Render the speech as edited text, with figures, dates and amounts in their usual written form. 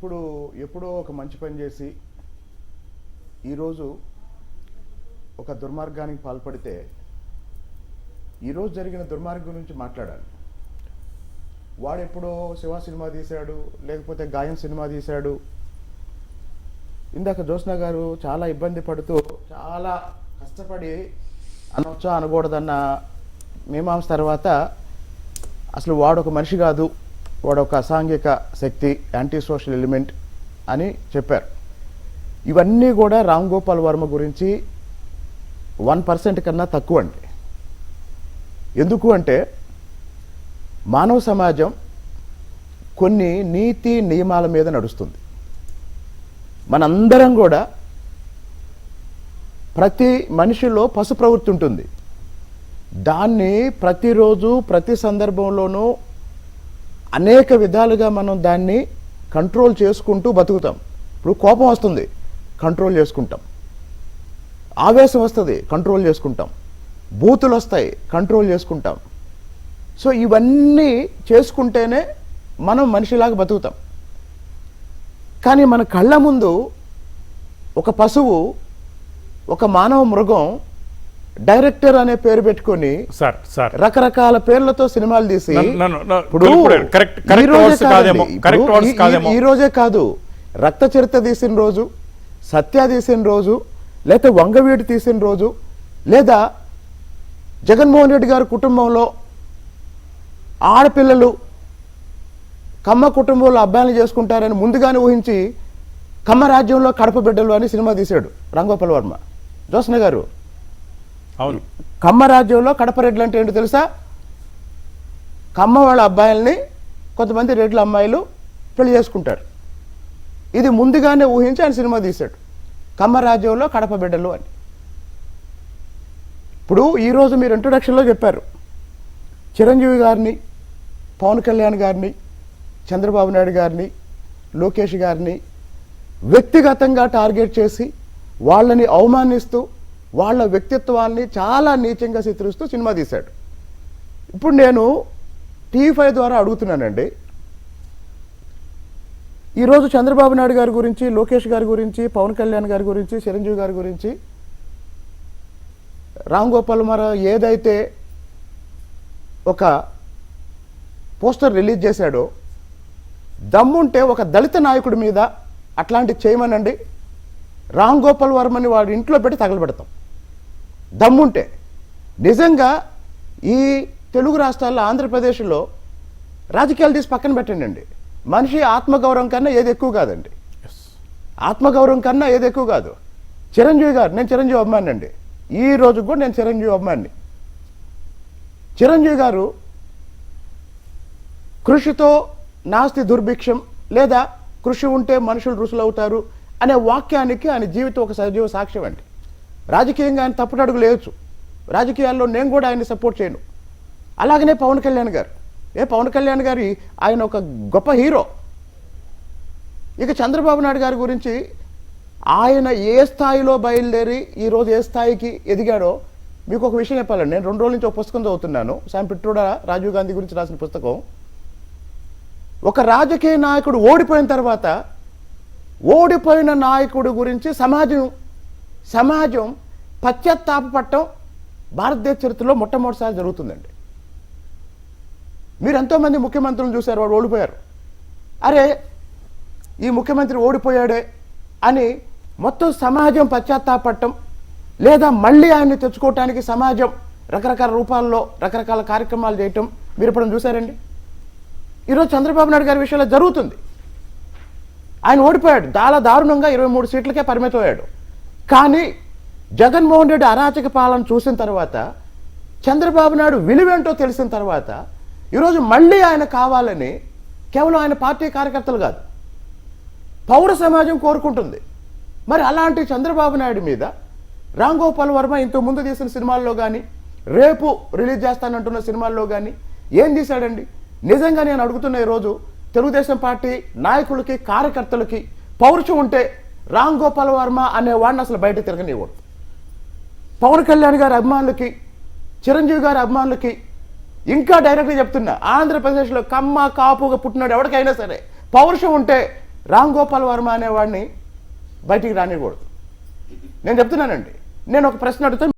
ఇప్పుడు ఎప్పుడో ఒక మంచి పని చేసి ఈరోజు ఒక దుర్మార్గానికి పాల్పడితే ఈరోజు జరిగిన దుర్మార్గం గురించి మాట్లాడాలి. వాడు ఎప్పుడో శివ సినిమా తీశాడు, లేకపోతే గాయం సినిమా తీశాడు. ఇందాక జ్యోత్స్న గారు చాలా ఇబ్బంది పడుతూ చాలా కష్టపడి అనొచ్చా అనకూడదన్న మీమాంస తర్వాత అసలు వాడు ఒక మనిషి కాదు, వాడు ఒక అసాంఘిక శక్తి, యాంటీ సోషల్ ఎలిమెంట్ అని చెప్పారు. ఇవన్నీ కూడా రామ్ గోపాల్ వర్మ గురించి 1% కన్నా తక్కువ అండి. ఎందుకు అంటే మానవ సమాజం కొన్ని నీతి నియమాల మీద నడుస్తుంది. మనందరం కూడా ప్రతి మనిషిలో పశు ప్రవృత్తి ఉంటుంది. దాన్ని ప్రతిరోజు ప్రతి సందర్భంలోనూ అనేక విధాలుగా మనం దాన్ని కంట్రోల్ చేసుకుంటూ బతుకుతాం. ఇప్పుడు కోపం వస్తుంది, కంట్రోల్ చేసుకుంటాం. ఆవేశం వస్తుంది, కంట్రోల్ చేసుకుంటాం. బూతులు వస్తాయి, కంట్రోల్ చేసుకుంటాం. సో ఇవన్నీ చేసుకుంటేనే మనం మనిషిలాగా బతుకుతాం. కానీ మన కళ్ళ ముందు ఒక పశువు, ఒక మానవ మృగం డైరెక్టర్ అనే పేరు పెట్టుకొని రకరకాల పేర్లతో సినిమాలు తీసి ఈ రోజే కాదు, రక్త చరిత్ర తీసిన రోజు, సత్య తీసిన రోజు, లేదా వంగవీటి తీసిన రోజు, లేదా జగన్మోహన్ రెడ్డి గారి కుటుంబంలో ఆడపిల్లలు కమ్మ కుటుంబంలో అబ్బాయిలు చేసుకుంటారని ముందుగానే ఊహించి కమ్మ రాజ్యంలో కడప బిడ్డలు అని సినిమా తీశాడు రామ్ గోపాల్ వర్మ. జ్యోత్స్న గారు, అవును, కమ్మ రాజ్యంలో కడప రెడ్లు అంటే ఏంటో తెలుసా? కమ్మ వాళ్ళ అబ్బాయిల్ని కొంతమంది రెడ్ల అమ్మాయిలు పెళ్లి చేసుకుంటారు. ఇది ముందుగానే ఊహించి ఆయన సినిమా తీశాడు, కమ్మ రాజ్యంలో కడప బిడ్డలు అని. ఇప్పుడు ఈరోజు మీరు ఇంట్రొడక్షన్లో చెప్పారు, చిరంజీవి గారిని, పవన్ కళ్యాణ్ గారిని, చంద్రబాబు నాయుడు గారిని, లోకేష్ గారిని వ్యక్తిగతంగా టార్గెట్ చేసి వాళ్ళని అవమానిస్తూ వాళ్ళ వ్యక్తిత్వాన్ని చాలా నీచంగా చిత్రిస్తూ సినిమా తీశాడు. ఇప్పుడు నేను టీవీ5 ద్వారా అడుగుతున్నానండి, ఈరోజు చంద్రబాబు నాయుడు గారి గురించి, లోకేష్ గారి గురించి, పవన్ కళ్యాణ్ గారి గురించి, చిరంజీవి గారి గురించి రామ్ గోపాల్ వర్మ ఏదైతే ఒక పోస్టర్ రిలీజ్ చేశాడో, దమ్ముంటే ఒక దళిత నాయకుడి మీద అట్లాంటి చేయమనండి, రామ్ గోపాల్ వర్మని వాడి ఇంట్లో పెట్టి తగలబెడతాం. దమ్ముంటే నిజంగా ఈ తెలుగు రాష్ట్రాల్లో, ఆంధ్రప్రదేశ్లో రాజకీయాలు తీసి పక్కన పెట్టండి. మనిషి ఆత్మగౌరవం కన్నా ఏది ఎక్కువ కాదండి. ఆత్మగౌరవం కన్నా ఏది ఎక్కువ కాదు. చిరంజీవి గారు, నేను చిరంజీవి అభిమాని అండి, ఈ రోజు కూడా నేను చిరంజీవి అభిమాని. చిరంజీవి గారు కృషితో నాస్తి దుర్భిక్షం, లేదా కృషి ఉంటే మనుషులు రుసులవుతారు అనే వాక్యానికి ఆయన జీవితం ఒక సజీవ సాక్ష్యం అండి. రాజకీయంగా ఆయన తప్పుడడుగు లేవచ్చు, రాజకీయాల్లో నేను కూడా ఆయన్ని సపోర్ట్ చేయను. అలాగనే పవన్ కళ్యాణ్ గారు, పవన్ కళ్యాణ్ గారి ఆయన ఒక గొప్ప హీరో. ఇక చంద్రబాబు నాయుడు గారి గురించి ఆయన ఏ స్థాయిలో బయలుదేరి ఈరోజు ఏ స్థాయికి ఎదిగాడో మీకు ఒక విషయం చెప్పాలండి. నేను 2 రోజుల నుంచి ఒక పుస్తకం చదువుతున్నాను, శామ్ పిట్రోడా రాజీవ్ గాంధీ గురించి రాసిన పుస్తకం. ఒక రాజకీయ నాయకుడు ఓడిపోయిన తర్వాత ఓడిపోయిన నాయకుడి గురించి సమాజం పశ్చాత్తాపపడటం భారతదేశ చరిత్రలో మొట్టమొదటిసారి జరుగుతుందండి. మీరు ఎంతోమంది ముఖ్యమంత్రులను చూశారు, వాడు ఓడిపోయారు, అరే ఈ ముఖ్యమంత్రి ఓడిపోయాడే అని మొత్తం సమాజం పశ్చాత్తాపడటం, లేదా మళ్ళీ ఆయన్ని తెచ్చుకోవటానికి సమాజం రకరకాల రూపాల్లో రకరకాల కార్యక్రమాలు చేయటం మీరు ఇప్పుడు చూశారండి. ఈరోజు చంద్రబాబు నాయుడు గారి విషయంలో జరుగుతుంది. ఆయన ఓడిపోయాడు, చాలా దారుణంగా 23 సీట్లకే పరిమితమయ్యాడు. కానీ జగన్మోహన్ రెడ్డి అరాచక పాలన చూసిన తర్వాత, చంద్రబాబు నాయుడు విలువేంటో తెలిసిన తర్వాత ఈరోజు మళ్ళీ ఆయన కావాలని కేవలం ఆయన పార్టీ కార్యకర్తలు కాదు, పౌర సమాజం కోరుకుంటుంది. మరి అలాంటి చంద్రబాబు నాయుడు మీద రామ్ గోపాల్ వర్మ ఇంతకు ముందు తీసిన సినిమాల్లో కానీ, రేపు రిలీజ్ చేస్తానంటున్న సినిమాల్లో కానీ ఏం తీశాడండి? నిజంగా నేను అడుగుతున్న ఈరోజు తెలుగుదేశం పార్టీ నాయకులకి, కార్యకర్తలకి పౌరుషం ఉంటే రామ్ గోపాల్ వర్మ అనేవాడిని అసలు బయట తిరగనివ్వడు. పవన్ కళ్యాణ్ గారి అభిమానులకి, చిరంజీవి గారి అభిమానులకి ఇంకా డైరెక్ట్గా చెప్తున్నా, ఆంధ్రప్రదేశ్లో కమ్మ కాపుగా పుట్టినాడు ఎవరికైనా సరే పౌరుషం ఉంటే రామ్ గోపాల్ వర్మ అనేవాడిని బయటికి రానివ్వకూడదు. నేను చెప్తున్నానండి, నేను ఒక ప్రశ్న అడుగుతాను.